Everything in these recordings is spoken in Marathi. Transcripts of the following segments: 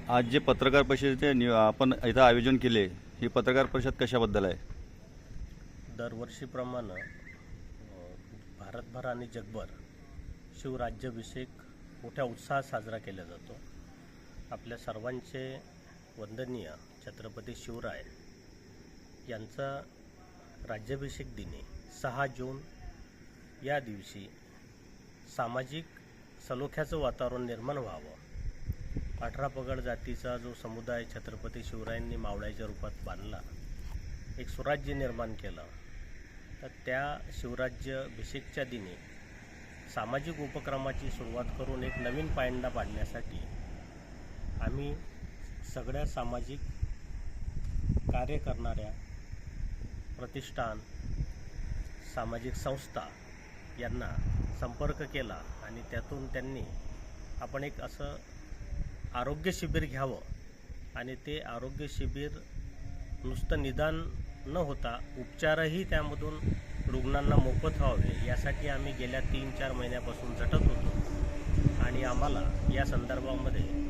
आज जे पत्रकार परिषदेचे आपण इथं आयोजन केले, ही पत्रकार परिषद कशाबद्दल आहे? दरवर्षीप्रमाणे भारतभर आणि जगभर शिवराज्याभिषेक मोठ्या उत्साहात साजरा केला जातो. आपल्या सर्वांचे वंदनीय छत्रपती शिवराय यांचा राज्याभिषेक दिनी 6 जून या दिवशी सामाजिक सलोख्याचं वातावरण निर्माण व्हावं, 18 पगड जातीचा जो समुदाय छत्रपती शिवरायांनी मावळ्याच्या रूपात बांधला, एक स्वराज्य निर्माण केलं, तर त्या शिवराज्याभिषेकच्या दिनी सामाजिक उपक्रमाची सुरुवात करून एक नवीन पायंडा पाडण्यासाठी आम्ही सगळ्या सामाजिक कार्य करणाऱ्या प्रतिष्ठान, सामाजिक संस्था यांना संपर्क केला आणि त्यातून त्यांनी आपण एक असं आरोग्य शिबिर घ्यावं आणि ते आरोग्य शिबिर नुसतं निदान न होता उपचारही त्यामधून रुग्णांना मोफत व्हावे यासाठी आम्ही गेल्या 3-4 महिन्यापासून झटत होतो. आणि आम्हाला या संदर्भामध्ये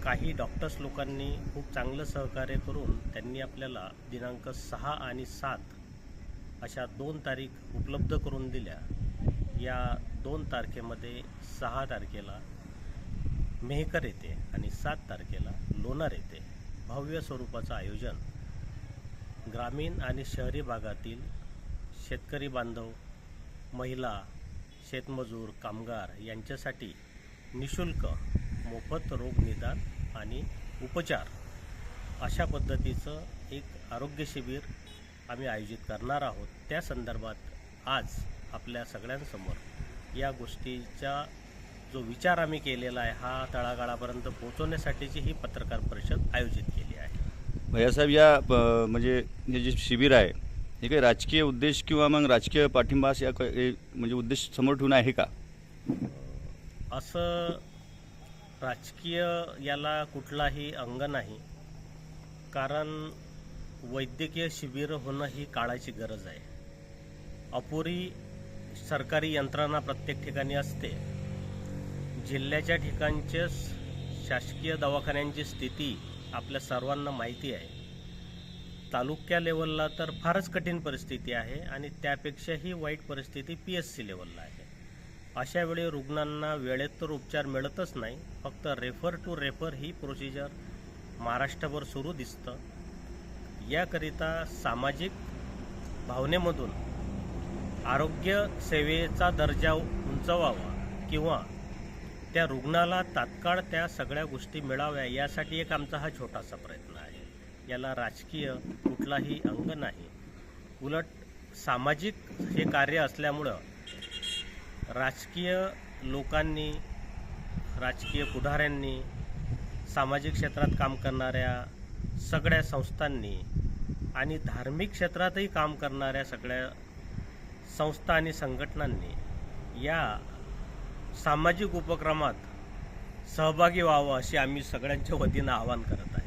काही डॉक्टर्स लोकांनी खूप चांगलं सहकार्य करून त्यांनी आपल्याला दिनांक 6 आणि 7 अशा 2 तारीख उपलब्ध करून दिल्या. या 2 तारखेमध्ये 6 तारखेला मेहकर येथे आणि 7 तारखेला लोणार येथे भव्य स्वरूपाचं आयोजन ग्रामीण आणि शहरी भागातील शेतकरी बांधव, महिला, शेतमजूर, कामगार यांच्यासाठी निशुल्क मोफत रोग निदान आणि उपचार अशा पद्धतीचं एक आरोग्य शिबिर आम्ही आयोजित करणार आहोत. त्या संदर्भात आज आपल्या सगळ्यांसमोर या गोष्टीचा जो विचार आम्ही केलेला आहे हा तळागाळापर्यंत पोहोचवण्यासाठीची ही पत्रकार परिषद आयोजित केली आहे. भैयासाहेब, या म्हणजे हे जे शिबिर आहे हे काही राजकीय उद्देश किंवा मग राजकीय पाठिंबा या म्हणजे उद्देश समोर ठेवून आहे का? असं राजकीय याला कुठलाही अंग नाही, कारण वैद्यकीय शिबिर होणं ही काळाची गरज आहे. अपुरी सरकारी यंत्रणा प्रत्येक ठिकाणी असते. जिल्ह्याच्या ठिकाणचे शासकीय दवाखान्यांची स्थिती आपल्या सर्वांना माहिती आहे. तालुक्या लेवलला तर फारच कठीण परिस्थिती आहे आणि त्यापेक्षाही वाईट परिस्थिती PSC लेवलला आहे. अशावेळी रुग्णांना वेळेत तर उपचार मिळतच नाही, फक्त रेफर टू रेफर ही प्रोसिजर महाराष्ट्रभर सुरू दिसतं. याकरिता सामाजिक भावनेमधून आरोग्य सेवेचा दर्जा उंचवावा किंवा त्या रुग्णाला तात्काळ त्या सगळ्या गोष्टी मिळाव्या यासाठी एक आमचा हा छोटासा प्रयत्न आहे. याला राजकीय कुठलाही अंग नाही, उलट सामाजिक हे कार्य असल्यामुळं राजकीय लोकांनी, राजकीय पुढाऱ्यांनी, सामाजिक क्षेत्रात काम करणाऱ्या सगळ्या संस्थांनी आणि धार्मिक क्षेत्रातही काम करणाऱ्या सगळ्या संस्था आणि संघटनांनी या सामाजिक उपक्रमात सहभागी व्हावं अशी आम्ही सगळ्यांच्या वतीनं आवाहन करत आहे.